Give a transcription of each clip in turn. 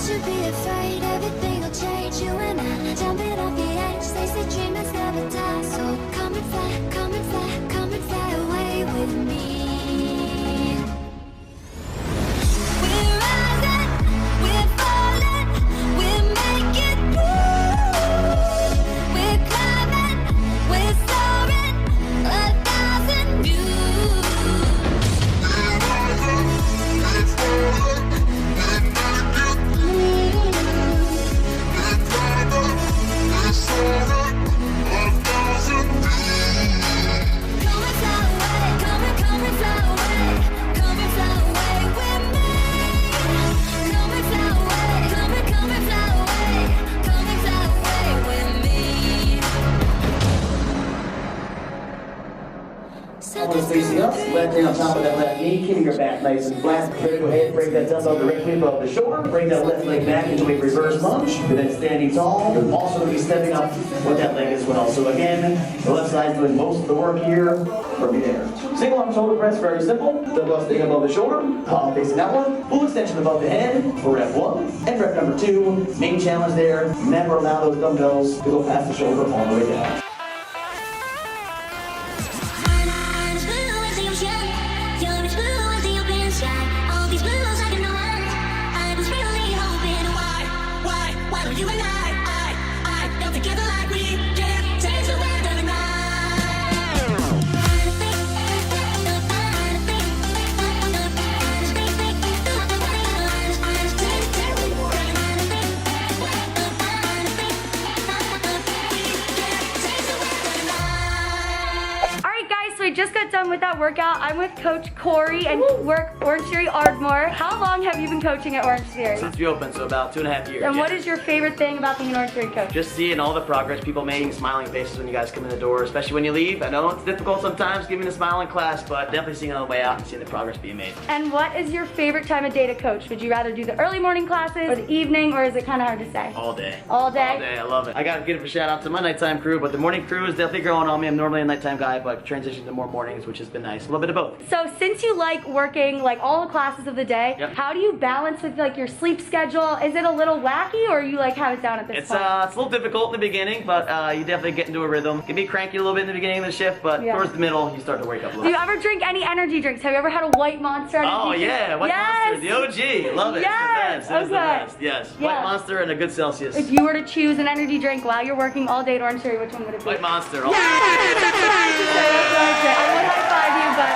should be afraid, everything will change. You and I, jumping off the edge. They say dreamers never die. So come and fly, come and fly, come and fly away with me. We're rising, we're falling, we're making moves. We're climbing, we're soaring, 1,000 views. We're rising, we're falling, we're making moves. We're climbing, we're soaring, 1,000 views. Come and fly away, come and fly away, come and fly away with me. Come and fly away, come and fly away, come and fly away with me. Elbows facing up, left hand on top of that left knee, keeping your back nice and flat. Prepare to go ahead and break that dumbbell directly above the shoulder. Bring that left leg back into a reverse lunge. You're then standing tall. You're also going to be stepping up with that leg as well. So again, the left side's doing most of the work here. From there. Single arm shoulder press, very simple. Dumbbell staying above the shoulder. Palm facing outward. Full extension above the head for rep 1. And rep number 2. Main challenge there. Never allow those dumbbells to go past the shoulder all the way down. You and I got together like we can change the weather So I just got done with that workout. I'm with Coach Corey and work Orangetheory Ardmore. How long have you been coaching at Orangetheory? Since we opened, so about 2.5 years. And what is your favorite thing about being an Orangetheory coach? Just seeing all the progress, people making smiling faces when you guys come in the door, especially when you leave. I know it's difficult sometimes giving a smile in class, but definitely seeing it on the way out and seeing the progress being made. And what is your favorite time of day to coach? Would you rather do the early morning classes or the evening, or is it kind of hard to say? All day. All day? All day, I love it. I gotta give a shout out to my nighttime crew, but the morning crew is definitely growing on me. I'm normally a nighttime guy, but transitioned to more mornings, which has been nice. A little bit of both. So since you like working like all the classes of the day, Yep. How do you balance with like your sleep schedule? Is it a little wacky, or you like have it down at this point? It's a little difficult in the beginning, but you definitely get into a rhythm. Can be cranky a little bit in the beginning of the shift, but Yeah. towards the middle, you start to wake up a little. Do you ever drink any energy drinks? Have you ever had a White Monster energy Oh drink? yeah, White Monster, the OG. Love it. Yes. It's the best. It's the Okay. best. Yes. Yeah. White Monster and a good Celsius. If you were to choose an energy drink while you're working all day at Orangetheory, which one would it be? White Monster. all Yeah! day. I would high five you, but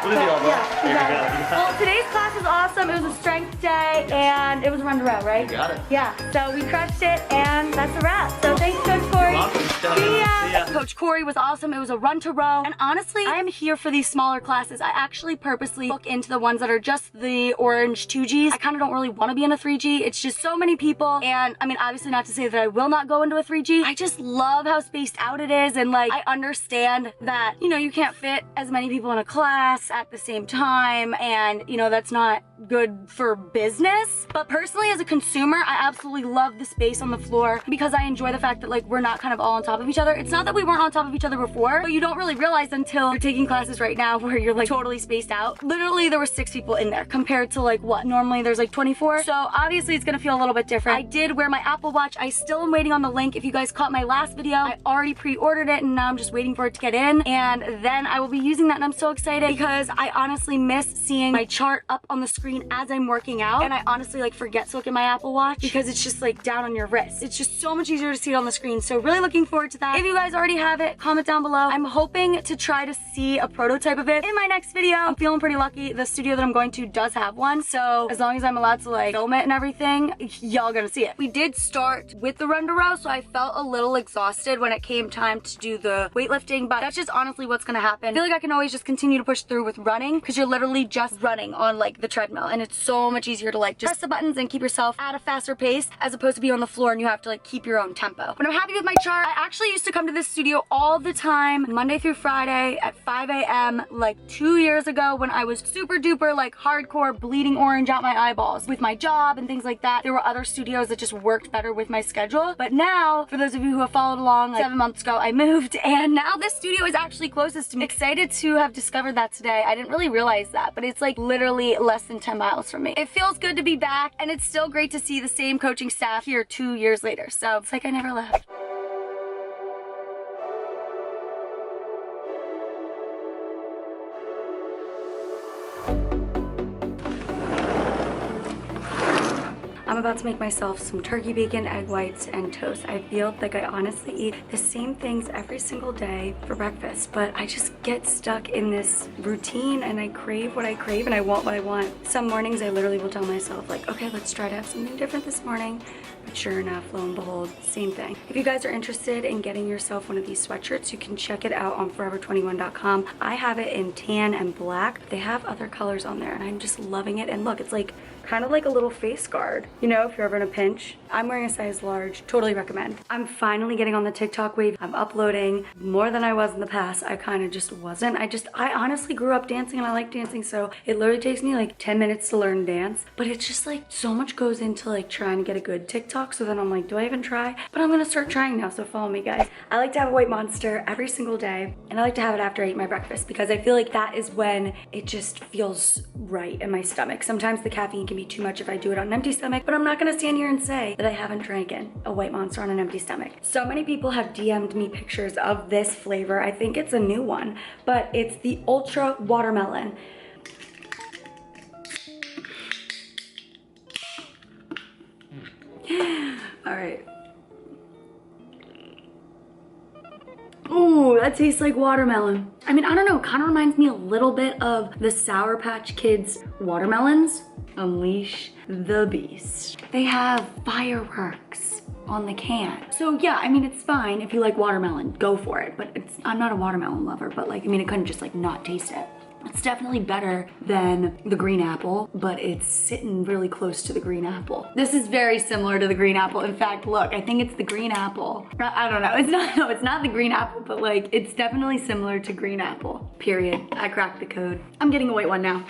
We'll do the elbow. yeah, There we exactly. go. Well, today's class was awesome. It was a strength day, and it was run to row, right? You got it. Yeah, so we crushed it, and that's a wrap. So thanks, Coach Corey. You're welcome. See ya. See ya. Coach Corey was awesome. It was a run to row, and honestly, I am here for these smaller classes. I actually purposely look into the ones that are just the orange 2Gs. I kind of don't really want to be in a 3G. It's just so many people, and I mean, obviously not to say that I will not go into a 3G. I just love how spaced out it is, and like, I understand that, you know, you can't fit as many people in a class at the same time, and you know, that's not good for business. But personally, as a consumer, I absolutely love the space on the floor because I enjoy the fact that like we're not kind of all on top of each other. It's not that we weren't on top of each other before, but you don't really realize until you're taking classes right now where you're like totally spaced out. Literally, there were 6 people in there compared to like what? Normally there's like 24. So obviously it's gonna feel a little bit different. I did wear my Apple Watch. I still am waiting on the link. If you guys caught my last video, I already pre-ordered it and now I'm just waiting for it to get in. And then I will be using that, and I'm so excited because I honestly miss seeing my chart up on the screen as I'm working out. And I honestly like forget to look at my Apple Watch because it's just like down on your wrist. It's just so much easier to see it on the screen. So really looking forward to that. If you guys already have it, comment down below. I'm hoping to try to see a prototype of it in my next video. I'm feeling pretty lucky. The studio that I'm going to does have one. So as long as I'm allowed to like film it and everything, y'all gonna see it. We did start with the run to row, so I felt a little exhausted when it came time to do the weightlifting, but that's just honestly what's gonna happen. I feel like I can always just continue to push through with running because you're literally just running on like the treadmill, and it's so much easier to like just press the buttons and keep yourself at a faster pace as opposed to be on the floor and you have to like keep your own tempo. But I'm happy with my chart. I actually used to come to this studio all the time, Monday through Friday at 5 a.m. like 2 years ago when I was super duper like hardcore bleeding orange out my eyeballs. With my job and things like that, there were other studios that just worked better with my schedule. But now, for those of you who have followed along, like 7 months ago, I moved, and now this studio is actually closest to me. Excited to have discovered that today. I didn't really realize that, but it's like literally less than 10 miles from me. It feels good to be back, and it's still great to see the same coaching staff here 2 years later. So it's like I never left. I'm about to make myself some turkey bacon, egg whites, and toast. I feel like I honestly eat the same things every single day for breakfast, but I just get stuck in this routine and I crave what I crave and I want what I want. Some mornings I literally will tell myself like, okay, let's try to have something different this morning. But sure enough, lo and behold, same thing. If you guys are interested in getting yourself one of these sweatshirts, you can check it out on forever21.com. I have it in tan and black. They have other colors on there and I'm just loving it. And look, it's like kind of like a little face guard, you know, if you're ever in a pinch. I'm wearing a size large, totally recommend. I'm finally getting on the TikTok wave. I'm uploading more than I was in the past. I kind of just wasn't. I honestly grew up dancing and I like dancing, so it literally takes me like 10 minutes to learn dance, but it's just like so much goes into like trying to get a good TikTok, so then I'm like, do I even try? But I'm gonna start trying now, so follow me guys. I like to have a white monster every single day, and I like to have it after I eat my breakfast because I feel like that is when it just feels right in my stomach. Sometimes the caffeine can be too much if I do it on an empty stomach, but I'm not gonna stand here and say that I haven't drank a white monster on an empty stomach. So many people have DM'd me pictures of this flavor. I think it's a new one, but it's the Ultra Watermelon. All right. Ooh, that tastes like watermelon. I mean, I don't know, it kind of reminds me a little bit of the Sour Patch Kids watermelons. Unleash the beast. They have fireworks on the can. So yeah, I mean, it's fine if you like watermelon, go for it. But I'm not a watermelon lover, but like, I mean, I couldn't just like not taste it. It's definitely better than the green apple, but it's sitting really close to the green apple. This is very similar to the green apple. In fact, look, I think it's the green apple. I don't know, it's not the green apple, but like, it's definitely similar to green apple, period. I cracked the code. I'm getting a white one now.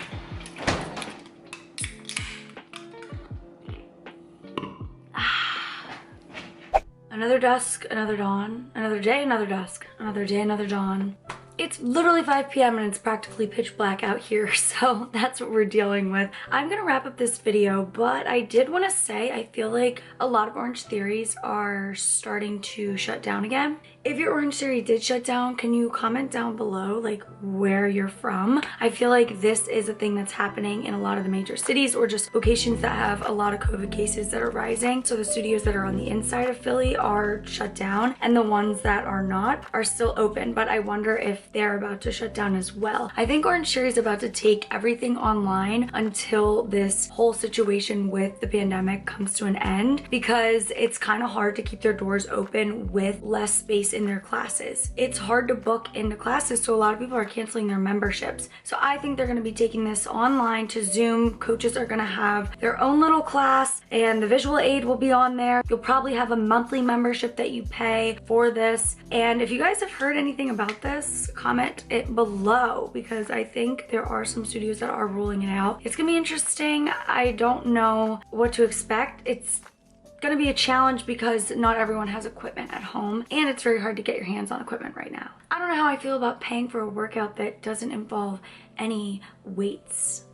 Another dusk, another dawn, another day, another dusk, another day, another dawn. It's literally 5 p.m. and it's practically pitch black out here, so that's what we're dealing with. I'm gonna wrap up this video, but I did want to say I feel like a lot of Orangetheories are starting to shut down again. If your Orangetheory did shut down, can you comment down below like where you're from? I feel like this is a thing that's happening in a lot of the major cities or just locations that have a lot of COVID cases that are rising. So the studios that are on the inside of Philly are shut down and the ones that are not are still open, but I wonder if they're about to shut down as well. I think Orangetheory is about to take everything online until this whole situation with the pandemic comes to an end, because it's kind of hard to keep their doors open with less space in their classes. It's hard to book into classes, so a lot of people are canceling their memberships. So I think they're going to be taking this online to Zoom. Coaches are going to have their own little class and the visual aid will be on there. You'll probably have a monthly membership that you pay for this. And if you guys have heard anything about this, comment it below, because I think there are some studios that are ruling it out. It's gonna be interesting. I don't know what to expect. It's gonna be a challenge because not everyone has equipment at home and it's very hard to get your hands on equipment right now. I don't know how I feel about paying for a workout that doesn't involve any weights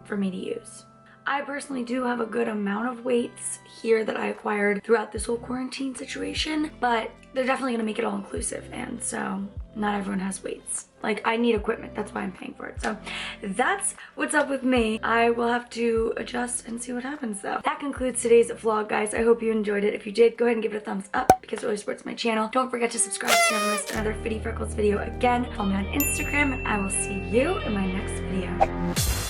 for me to use. I personally do have a good amount of weights here that I acquired throughout this whole quarantine situation, but they're definitely gonna make it all inclusive, and so not everyone has weights. Like, I need equipment, that's why I'm paying for it. So that's what's up with me. I will have to adjust and see what happens though. That concludes today's vlog, guys. I hope you enjoyed it. If you did, go ahead and give it a thumbs up because it really supports my channel. Don't forget to subscribe to never miss another Fitty Freckles video again. Follow me on Instagram and I will see you in my next video.